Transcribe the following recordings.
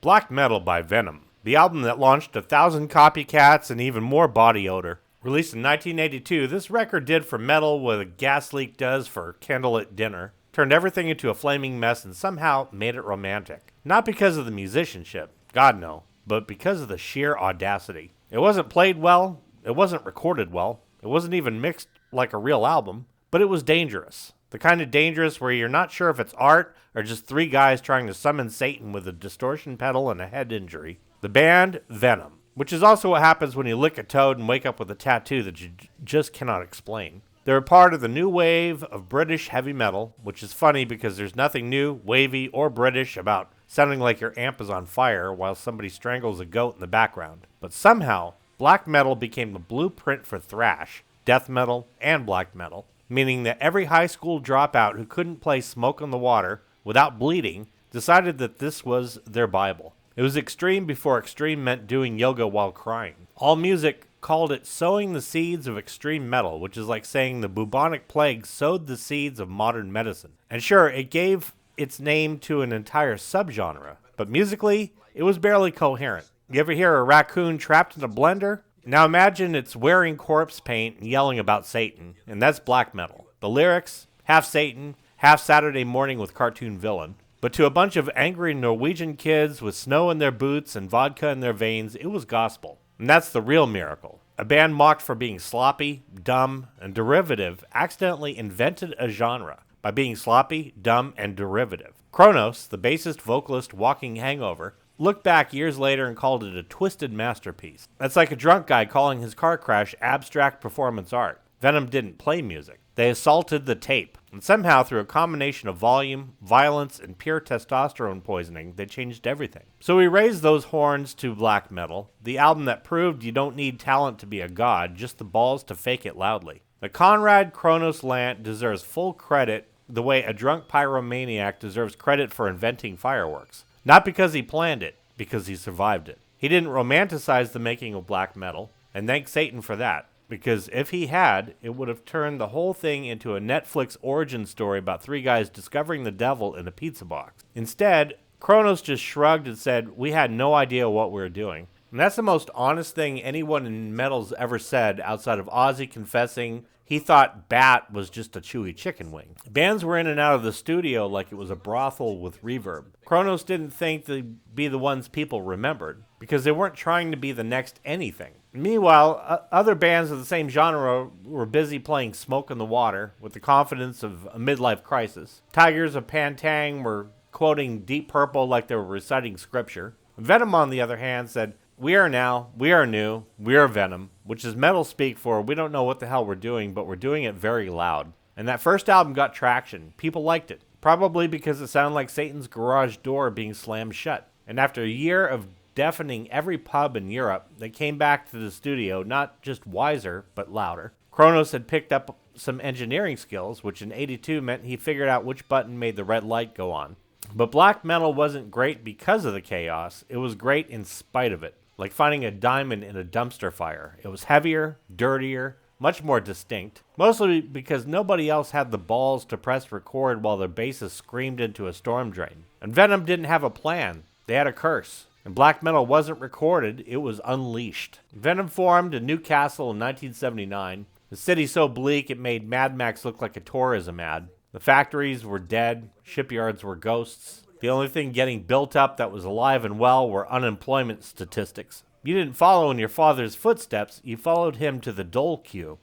Black Metal by Venom, the album that launched 1,000 copycats and even more body odor. Released in 1982, this record did for metal what a gas leak does for candlelit dinner. Turned everything into a flaming mess and somehow made it romantic. Not because of the musicianship, God no, but because of the sheer audacity. It wasn't played well, it wasn't recorded well, it wasn't even mixed like a real album, but it was dangerous. The kind of dangerous where you're not sure if it's art or just three guys trying to summon Satan with a distortion pedal and a head injury. The band, Venom, which is also what happens when you lick a toad and wake up with a tattoo that you just cannot explain. They're part of the new wave of British heavy metal, which is funny because there's nothing new, wavy, or British about sounding like your amp is on fire while somebody strangles a goat in the background. But somehow, black metal became the blueprint for thrash, death metal, and black metal, meaning that every high school dropout who couldn't play Smoke on the Water without bleeding decided that this was their Bible. It was extreme before extreme meant doing yoga while crying. All music called it sowing the seeds of extreme metal, which is like saying the bubonic plague sowed the seeds of modern medicine. And sure, it gave its name to an entire subgenre, but musically, it was barely coherent. You ever hear a raccoon trapped in a blender? Now imagine it's wearing corpse paint and yelling about Satan, and that's black metal. The lyrics, half Satan, half Saturday morning with cartoon villain. But to a bunch of angry Norwegian kids with snow in their boots and vodka in their veins, it was gospel. And that's the real miracle. A band mocked for being sloppy, dumb, and derivative accidentally invented a genre by being sloppy, dumb, and derivative. Cronos, the bassist vocalist walking hangover, looked back years later and called it a twisted masterpiece. That's like a drunk guy calling his car crash abstract performance art. Venom didn't play music. They assaulted the tape. And somehow, through a combination of volume, violence, and pure testosterone poisoning, they changed everything. So we raised those horns to black metal, the album that proved you don't need talent to be a god, just the balls to fake it loudly. The Conrad Cronos Lant deserves full credit the way a drunk pyromaniac deserves credit for inventing fireworks. Not because he planned it, because he survived it. He didn't romanticize the making of black metal, and thank Satan for that. Because if he had, it would have turned the whole thing into a Netflix origin story about three guys discovering the devil in a pizza box. Instead, Cronos just shrugged and said, we had no idea what we were doing. And that's the most honest thing anyone in metal's ever said outside of Ozzy confessing he thought Bat was just a chewy chicken wing. Bands were in and out of the studio like it was a brothel with reverb. Cronos didn't think they'd be the ones people remembered, because they weren't trying to be the next anything. Meanwhile, other bands of the same genre were busy playing Smoke on the Water with the confidence of a midlife crisis. Tigers of Pantang were quoting Deep Purple like they were reciting scripture. Venom, on the other hand, said, we are now, we are new, we are Venom, which is metal speak for we don't know what the hell we're doing, but we're doing it very loud. And that first album got traction. People liked it, probably because it sounded like Satan's garage door being slammed shut. And after a year of deafening every pub in Europe, they came back to the studio not just wiser, but louder. Cronos had picked up some engineering skills, which in '82 meant he figured out which button made the red light go on. But black metal wasn't great because of the chaos, it was great in spite of it. Like finding a diamond in a dumpster fire. It was heavier, dirtier, much more distinct. Mostly because nobody else had the balls to press record while their bassist screamed into a storm drain. And Venom didn't have a plan. They had a curse. And black metal wasn't recorded, it was unleashed. Venom formed in Newcastle in 1979. The city so bleak it made Mad Max look like a tourism ad. The factories were dead, shipyards were ghosts. The only thing getting built up that was alive and well were unemployment statistics. You didn't follow in your father's footsteps, you followed him to the dole queue.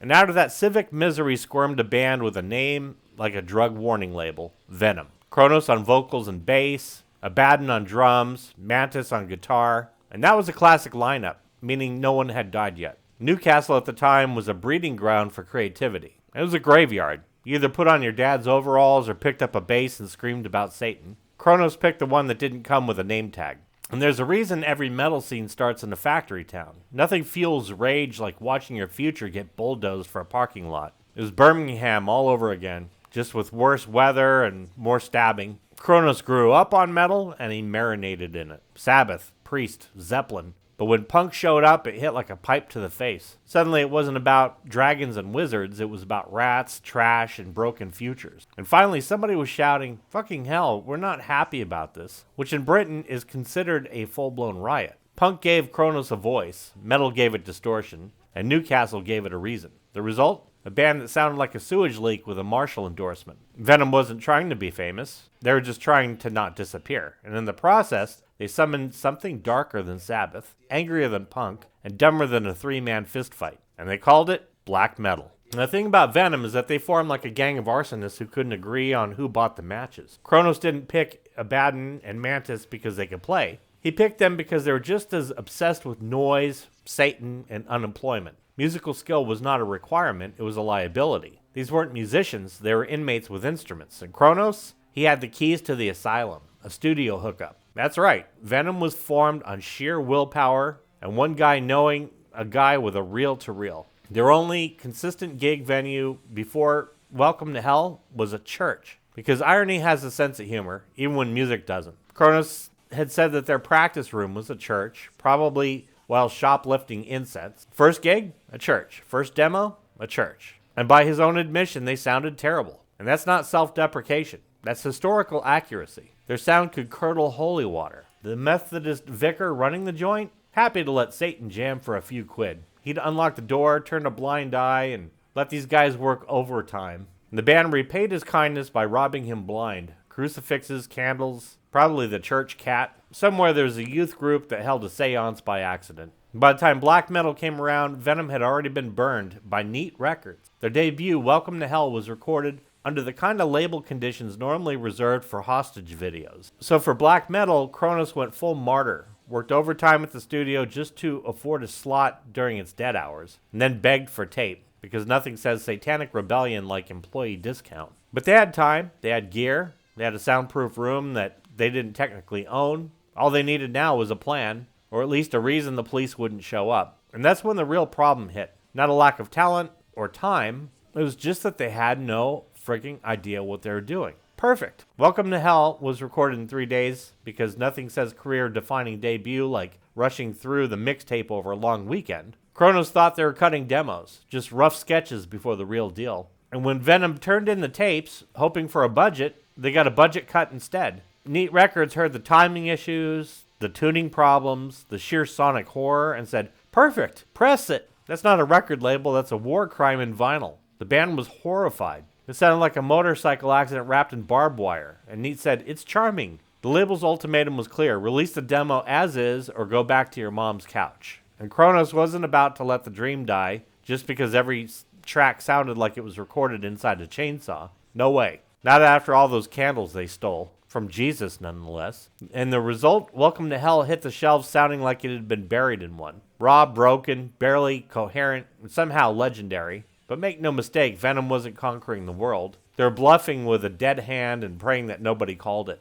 And out of that civic misery squirmed a band with a name like a drug warning label, Venom. Cronos on vocals and bass, Abaddon on drums, Mantas on guitar, and that was a classic lineup, meaning no one had died yet. Newcastle at the time was a breeding ground for creativity. It was a graveyard. You either put on your dad's overalls or picked up a bass and screamed about Satan. Cronos picked the one that didn't come with a name tag. And there's a reason every metal scene starts in a factory town. Nothing fuels rage like watching your future get bulldozed for a parking lot. It was Birmingham all over again, just with worse weather and more stabbing. Cronos grew up on metal and he marinated in it. Sabbath, Priest, Zeppelin. But when Punk showed up, it hit like a pipe to the face. Suddenly it wasn't about dragons and wizards, it was about rats, trash, and broken futures. And finally somebody was shouting, "Fucking hell, we're not happy about this," which in Britain is considered a full-blown riot. Punk gave Cronos a voice, metal gave it distortion, and Newcastle gave it a reason. The result? A band that sounded like a sewage leak with a Marshall endorsement. Venom wasn't trying to be famous. They were just trying to not disappear. And in the process, they summoned something darker than Sabbath, angrier than Punk, and dumber than a three-man fistfight. And they called it black metal. And the thing about Venom is that they formed like a gang of arsonists who couldn't agree on who bought the matches. Cronos didn't pick Abaddon and Mantas because they could play. He picked them because they were just as obsessed with noise, Satan, and unemployment. Musical skill was not a requirement, it was a liability. These weren't musicians, they were inmates with instruments. And Cronos, he had the keys to the asylum, a studio hookup. That's right, Venom was formed on sheer willpower and one guy knowing a guy with a reel-to-reel. Their only consistent gig venue before Welcome to Hell was a church. Because irony has a sense of humor, even when music doesn't. Cronos had said that their practice room was a church, probably while shoplifting incense. First gig? A church. First demo? A church. And by his own admission, they sounded terrible. And that's not self-deprecation. That's historical accuracy. Their sound could curdle holy water. The Methodist vicar running the joint? Happy to let Satan jam for a few quid. He'd unlock the door, turn a blind eye, and let these guys work overtime. And the band repaid his kindness by robbing him blind. Crucifixes, candles, probably the church cat. Somewhere there's a youth group that held a seance by accident. By the time black metal came around, Venom had already been burned by Neat Records. Their debut, Welcome to Hell, was recorded under the kind of label conditions normally reserved for hostage videos. So for black metal, Cronos went full martyr, worked overtime at the studio just to afford a slot during its dead hours, and then begged for tape, because nothing says satanic rebellion like employee discount. But they had time, they had gear, they had a soundproof room that they didn't technically own. All they needed now was a plan, or at least a reason the police wouldn't show up. And that's when the real problem hit. Not a lack of talent or time, it was just that they had no freaking idea what they were doing. Perfect. Welcome to Hell was recorded in 3 days because nothing says career-defining debut like rushing through the mixtape over a long weekend. Cronos thought they were cutting demos, just rough sketches before the real deal. And when Venom turned in the tapes, hoping for a budget, they got a budget cut instead. Neat Records heard the timing issues, the tuning problems, the sheer sonic horror, and said, "Perfect, press it." That's not a record label, that's a war crime in vinyl. The band was horrified. It sounded like a motorcycle accident wrapped in barbed wire, and Neat said, "It's charming." The label's ultimatum was clear: release the demo as is, or go back to your mom's couch. And Cronos wasn't about to let the dream die, just because every track sounded like it was recorded inside a chainsaw. No way. Not after all those candles they stole. From Jesus, nonetheless. And the result, Welcome to Hell hit the shelves sounding like it had been buried in one. Raw, broken, barely coherent, and somehow legendary. But make no mistake, Venom wasn't conquering the world. They were bluffing with a dead hand and praying that nobody called it.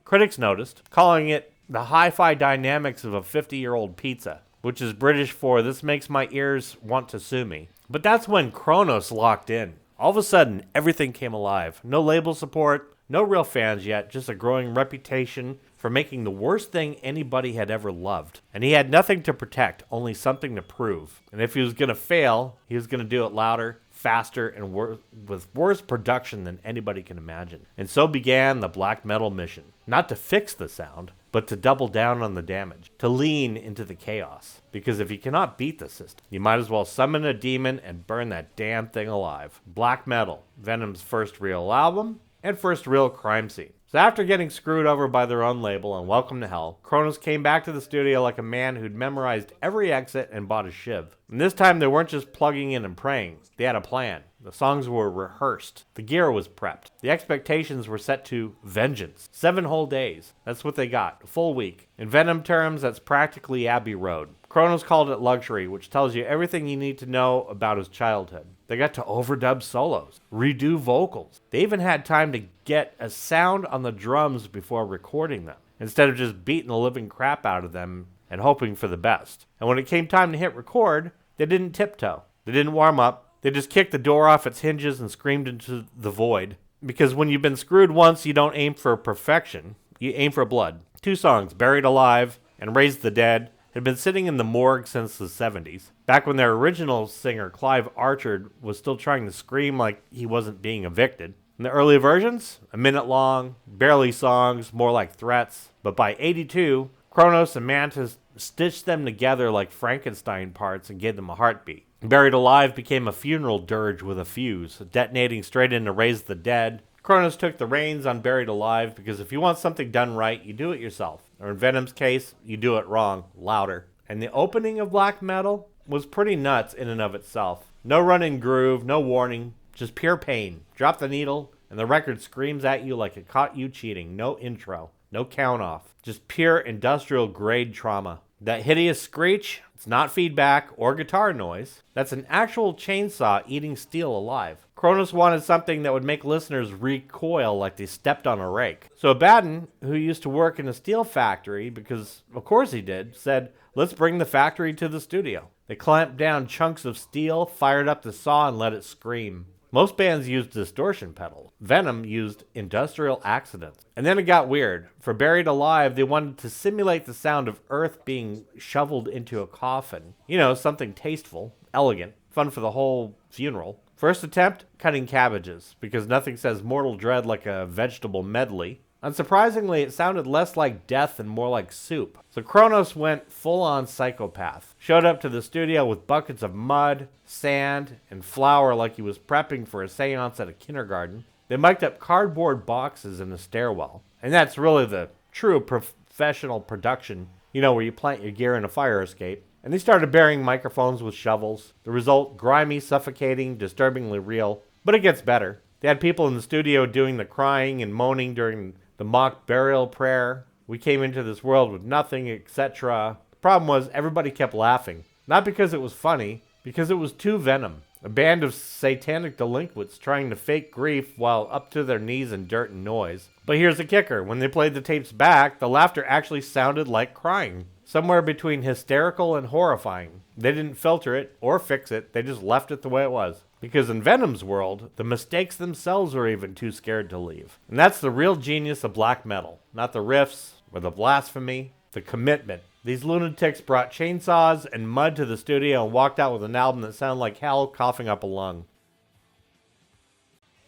Critics noticed, calling it the hi-fi dynamics of a 50-year-old pizza, which is British for "this makes my ears want to sue me." But that's when Cronos locked in. All of a sudden, everything came alive. No label support, no real fans yet, just a growing reputation for making the worst thing anybody had ever loved. And he had nothing to protect, only something to prove. And if he was going to fail, he was going to do it louder, faster, and with worse production than anybody can imagine. And so began the black metal mission. Not to fix the sound, but to double down on the damage, to lean into the chaos. Because if you cannot beat the system, you might as well summon a demon and burn that damn thing alive. Black metal, Venom's first real album, and first real crime scene. So after getting screwed over by their own label and Welcome to Hell, Cronos came back to the studio like a man who'd memorized every exit and bought a shiv. And this time they weren't just plugging in and praying, they had a plan. The songs were rehearsed. The gear was prepped. The expectations were set to vengeance. 7 whole days. That's what they got. A full week. In Venom terms, that's practically Abbey Road. Cronos called it luxury, which tells you everything you need to know about his childhood. They got to overdub solos, redo vocals. They even had time to get a sound on the drums before recording them, instead of just beating the living crap out of them and hoping for the best. And when it came time to hit record, they didn't tiptoe. They didn't warm up. They just kicked the door off its hinges and screamed into the void. Because when you've been screwed once, you don't aim for perfection. You aim for blood. 2 songs, Buried Alive and Raise the Dead had been sitting in the morgue since the 70s, back when their original singer, Clive Archer, was still trying to scream like he wasn't being evicted. In the early versions, a minute long, barely songs, more like threats, but by 82, Cronos and Mantas stitched them together like Frankenstein parts and gave them a heartbeat. Buried Alive became a funeral dirge with a fuse, detonating straight into Raise the Dead. Cronos took the reins on Buried Alive because if you want something done right, you do it yourself. Or in Venom's case, you do it wrong, louder. And the opening of black metal was pretty nuts in and of itself. No running groove, no warning, just pure pain. Drop the needle, and the record screams at you like it caught you cheating. No intro, no count off, just pure industrial grade trauma. That hideous screech, it's not feedback or guitar noise. That's an actual chainsaw eating steel alive. Cronos wanted something that would make listeners recoil like they stepped on a rake. So Abaddon, who used to work in a steel factory, because of course he did, said, let's bring the factory to the studio. They clamped down chunks of steel, fired up the saw, and let it scream. Most bands used distortion pedals. Venom used industrial accidents. And then it got weird. For Buried Alive, they wanted to simulate the sound of earth being shoveled into a coffin. You know, something tasteful, elegant, fun for the whole funeral. First attempt, cutting cabbages, because nothing says mortal dread like a vegetable medley. Unsurprisingly, it sounded less like death and more like soup. So Cronos went full-on psychopath. Showed up to the studio with buckets of mud, sand, and flour like he was prepping for a seance at a kindergarten. They mic'd up cardboard boxes in a stairwell. And that's really the true professional production, you know, where you plant your gear in a fire escape. And they started burying microphones with shovels. The result, grimy, suffocating, disturbingly real. But it gets better. They had people in the studio doing the crying and moaning during the mock burial prayer. We came into this world with nothing, etc. The problem was everybody kept laughing. Not because it was funny, because it was too Venom. A band of satanic delinquents trying to fake grief while up to their knees in dirt and noise. But here's the kicker. When they played the tapes back, the laughter actually sounded like crying. Somewhere between hysterical and horrifying. They didn't filter it or fix it. They just left it the way it was. Because in Venom's world, the mistakes themselves were even too scared to leave. And that's the real genius of black metal. Not the riffs or the blasphemy, the commitment. These lunatics brought chainsaws and mud to the studio and walked out with an album that sounded like hell coughing up a lung.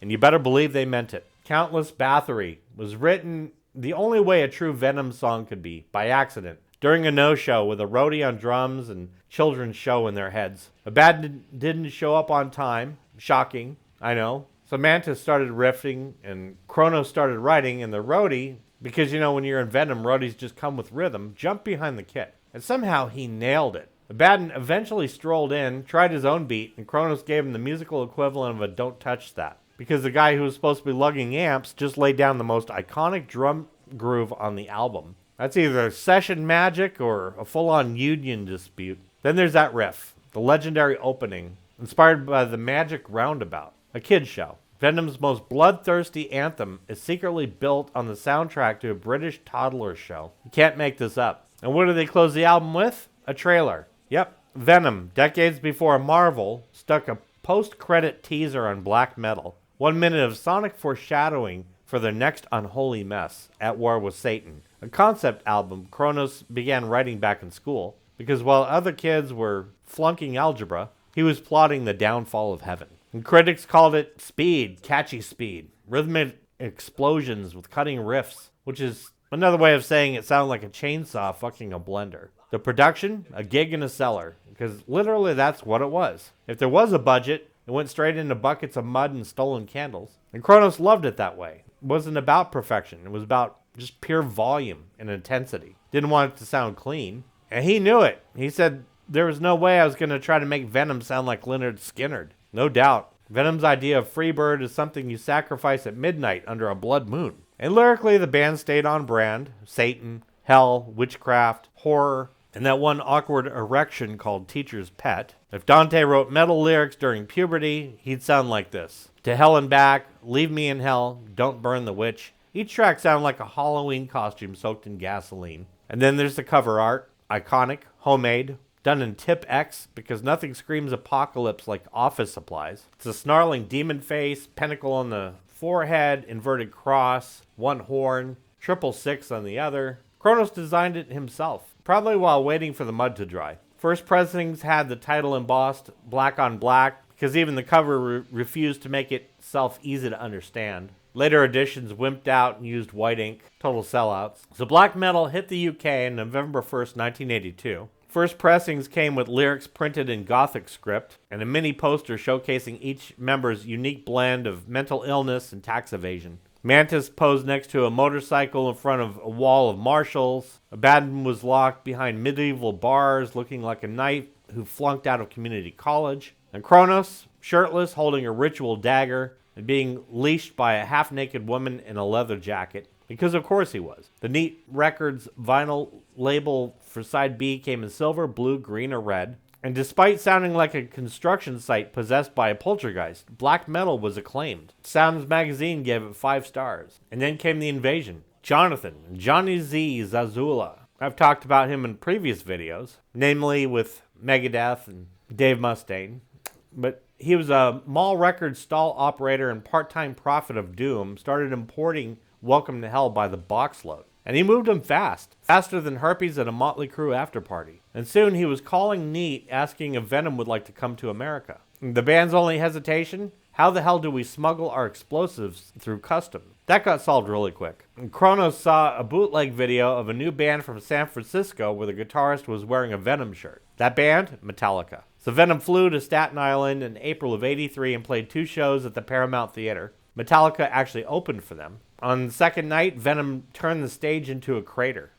And you better believe they meant it. Countless Bathory was written the only way a true Venom song could be, by accident. During a no-show with a roadie on drums and children's show in their heads. Abaddon didn't show up on time. Shocking, I know. So Mantas started riffing and Cronos started writing, and the roadie, because you know when you're in Venom, roadies just come with rhythm, jumped behind the kit. And somehow he nailed it. Abaddon eventually strolled in, tried his own beat, and Cronos gave him the musical equivalent of a don't touch that. Because the guy who was supposed to be lugging amps just laid down the most iconic drum groove on the album. That's either session magic or a full-on union dispute. Then there's that riff, the legendary opening, inspired by the Magic Roundabout, a kid's show. Venom's most bloodthirsty anthem is secretly built on the soundtrack to a British toddler show. You can't make this up. And what do they close the album with? A trailer. Yep, Venom, decades before Marvel, stuck a post-credit teaser on black metal. 1 minute of sonic foreshadowing for their next unholy mess, At War with Satan. A concept album Cronos began writing back in school, because while other kids were flunking algebra, he was plotting the downfall of heaven. And critics called it speed, catchy speed, rhythmic explosions with cutting riffs, which is another way of saying it sounded like a chainsaw fucking a blender. The production, a gig in a cellar, because literally that's what it was. If there was a budget, it went straight into buckets of mud and stolen candles. And Cronos loved it that way. It wasn't about perfection. It was about just pure volume and intensity. Didn't want it to sound clean. And he knew it. He said there was no way I was going to try to make Venom sound like Lynyrd Skynyrd. No doubt. Venom's idea of Freebird is something you sacrifice at midnight under a blood moon. And lyrically, the band stayed on brand. Satan, hell, witchcraft, horror, and that one awkward erection called Teacher's Pet. If Dante wrote metal lyrics during puberty, he'd sound like this. To hell and back, leave me in hell, don't burn the witch. Each track sounded like a Halloween costume soaked in gasoline. And then there's the cover art. Iconic, homemade, done in Tip X because nothing screams apocalypse like office supplies. It's a snarling demon face, pentacle on the forehead, inverted cross, one horn, 666 on the other. Cronos designed it himself. probably while waiting for the mud to dry. First pressings had the title embossed black on black because even the cover refused to make itself easy to understand. Later editions wimped out and used white ink, total sellouts. So black metal hit the UK on November 1st, 1982. First pressings came with lyrics printed in Gothic script and a mini poster showcasing each member's unique blend of mental illness and tax evasion. Mantas posed next to a motorcycle in front of a wall of marshals. Abaddon was locked behind medieval bars looking like a knight who flunked out of community college. And Cronos, shirtless, holding a ritual dagger and being leashed by a half-naked woman in a leather jacket. Because of course he was. The Neat Records vinyl label for side B came in silver, blue, green, or red. And despite sounding like a construction site possessed by a poltergeist, black metal was acclaimed. Sounds magazine gave it 5 stars. And then came the invasion. Jonathan, Johnny Z. Zazula. I've talked about him in previous videos, namely with Megadeth and Dave Mustaine. But he was a mall record stall operator and part-time prophet of doom, started importing Welcome to Hell by the boxload. And he moved them fast, faster than herpes at a Motley Crue after-party. And soon he was calling Neat, asking if Venom would like to come to America. The band's only hesitation? How the hell do we smuggle our explosives through customs? That got solved really quick. And Cronos saw a bootleg video of a new band from San Francisco where the guitarist was wearing a Venom shirt. That band? Metallica. So Venom flew to Staten Island in April of '83 and played 2 shows at the Paramount Theater. Metallica actually opened for them. On the second night, Venom turned the stage into a crater.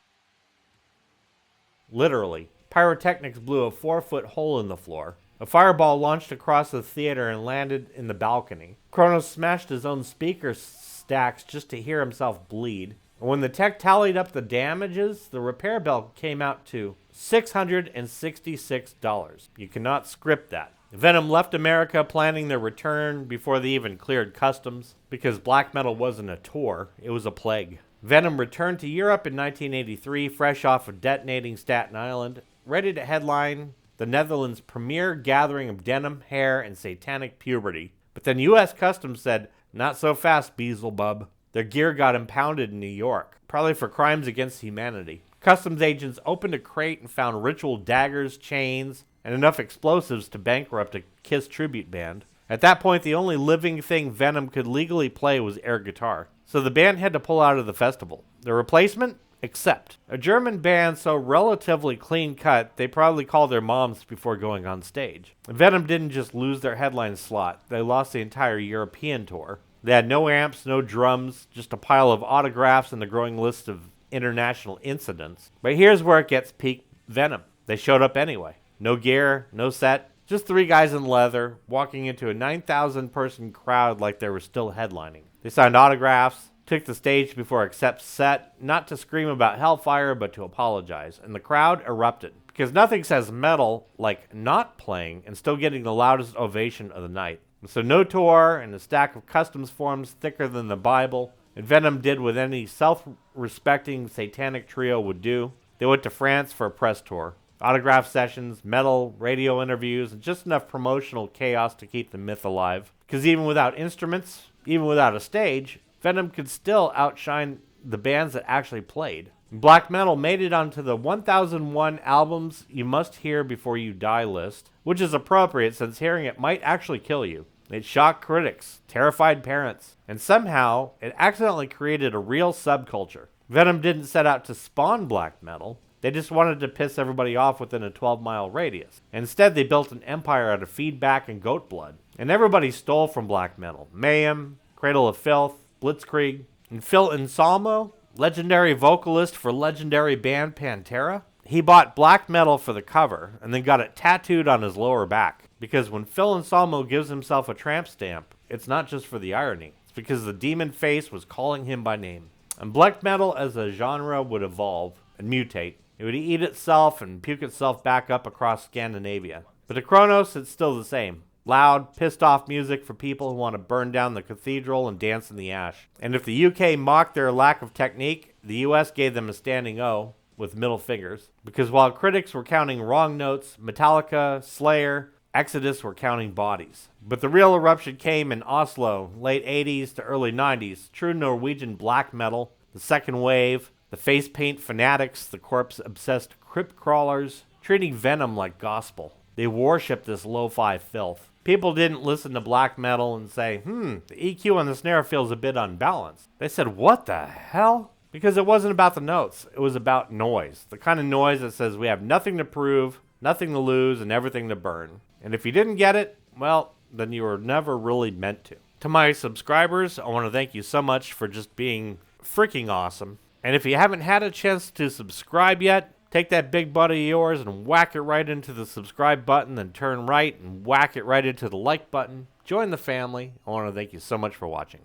Literally. Pyrotechnics blew a 4-foot hole in the floor. A fireball launched across the theater and landed in the balcony. Cronos smashed his own speaker stacks just to hear himself bleed. And when the tech tallied up the damages, the repair bill came out to $666. You cannot script that. Venom left America planning their return before they even cleared customs, because black metal wasn't a tour, it was a plague. Venom returned to Europe in 1983, fresh off of detonating Staten Island, ready to headline the Netherlands' premier gathering of denim, hair, and satanic puberty. But then U.S. Customs said, not so fast, Beelzebub. Their gear got impounded in New York, probably for crimes against humanity. Customs agents opened a crate and found ritual daggers, chains, and enough explosives to bankrupt a Kiss tribute band. At that point, the only living thing Venom could legally play was air guitar, so the band had to pull out of the festival. The replacement? Accept. A German band so relatively clean-cut, they probably called their moms before going on stage. Venom didn't just lose their headline slot, they lost the entire European tour. They had no amps, no drums, just a pile of autographs and a growing list of international incidents. But here's where it gets peak Venom. They showed up anyway. No gear, no set, just 3 guys in leather walking into a 9,000 person crowd like they were still headlining. They signed autographs, took the stage before Accept's set, not to scream about hellfire but to apologize, and the crowd erupted. Because nothing says metal like not playing and still getting the loudest ovation of the night. So no tour and a stack of customs forms thicker than the Bible, and Venom did what any self-respecting satanic trio would do. They went to France for a press tour. Autograph sessions, metal, radio interviews, and just enough promotional chaos to keep the myth alive. Because even without instruments, even without a stage, Venom could still outshine the bands that actually played. Black metal made it onto the 1001 albums you must hear before you die list, which is appropriate since hearing it might actually kill you. It shocked critics, terrified parents, and somehow it accidentally created a real subculture. Venom didn't set out to spawn black metal. They just wanted to piss everybody off within a 12-mile radius. Instead, they built an empire out of feedback and goat blood. And everybody stole from black metal. Mayhem, Cradle of Filth, Blitzkrieg, and Phil Anselmo, legendary vocalist for legendary band Pantera. He bought black metal for the cover and then got it tattooed on his lower back. Because when Phil Anselmo gives himself a tramp stamp, it's not just for the irony. It's because the demon face was calling him by name. And black metal as a genre would evolve and mutate. It would eat itself and puke itself back up across Scandinavia. But to Cronos, it's still the same. Loud, pissed off music for people who want to burn down the cathedral and dance in the ash. And if the UK mocked their lack of technique, the US gave them a standing O with middle fingers. Because while critics were counting wrong notes, Metallica, Slayer, Exodus were counting bodies. But the real eruption came in Oslo, late 80s to early 90s. True Norwegian black metal, the second wave, The face paint fanatics, the corpse-obsessed crypt crawlers, treating Venom like gospel. They worshipped this lo-fi filth. People didn't listen to black metal and say, the EQ on the snare feels a bit unbalanced. They said, what the hell? Because it wasn't about the notes. It was about noise. The kind of noise that says we have nothing to prove, nothing to lose, and everything to burn. And if you didn't get it, well, then you were never really meant to. To my subscribers, I want to thank you so much for just being freaking awesome. And if you haven't had a chance to subscribe yet, take that big butt of yours and whack it right into the subscribe button, then turn right and whack it right into the like button. Join the family. I want to thank you so much for watching.